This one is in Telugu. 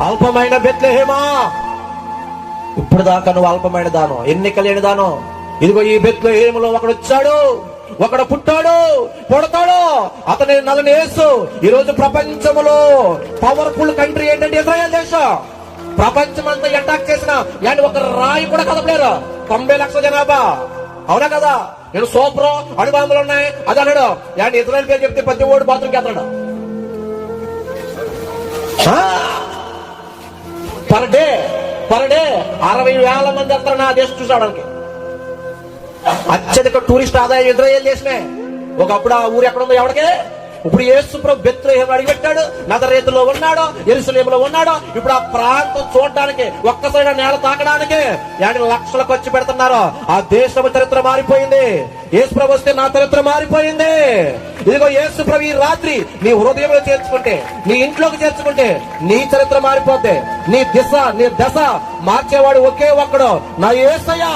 అల్పమైన బెత్లెహేమా, ఇప్పుడు దాకా నువ్వు అల్పమైన దానం, ఎన్నిక లేని దానం. ఇదిగో ఈ బెత్లెహేములో ఒకడు వచ్చాడు, ఒకడు పుట్టాడు, పుడతాడు, అతని నల్లని యేసు. ఈ రోజు ప్రపంచంలో పవర్ఫుల్ కంట్రీ ఏంటంటే ఇజ్రాయెల్ దేశం. ప్రపంచం అంతా అటాక్ చేసిన ఒక రాయి కూడా కదపలేరు. 90 లక్షల జనాభా, అవునా కదా? నేను సూపర్ అణుబాంబులు ఉన్నాయి అది అన్నాడు. ఇజ్రాయెల్ పేరు చెప్తే ప్రతి ఓడు బాత్రూమ్కి వెళ్తాడు. పర్ డే 60,000 మంది వెళ్తారు నా దేశం చూసాడానికి. అత్యధిక టూరిస్ట్ ఆదాయం ఇజ్రాయెల్ దేశమే. ఒకప్పుడు ఆ ఊరు ఎక్కడ ఉందో ఎవడికే. ఇప్పుడు యేసు ప్రభు బెత్లెహేం అడిగిపెట్టాడు, నజరేతులో ఉన్నాడు, యెరూషలేములో ఉన్నాడు. ఇప్పుడు ఆ ప్రాంతం చూడడానికి, ఒక్కసారి నేల తాకడానికి 50 లక్షలు ఖర్చు పెడుతున్నారు. ఆ దేశం చరిత్ర మారిపోయింది. యేసు ప్రభు వస్తే నా చరిత్ర మారిపోయింది. ఇదిగో యేసు ప్రభు ఈ రాత్రి నీ హృదయంలో చేర్చుకుంటే, నీ ఇంట్లోకి చేర్చుకుంటే నీ చరిత్ర మారిపోద్ది. నీ దశ మార్చేవాడు ఒకే ఒక్కడు, నా యేసయ్య.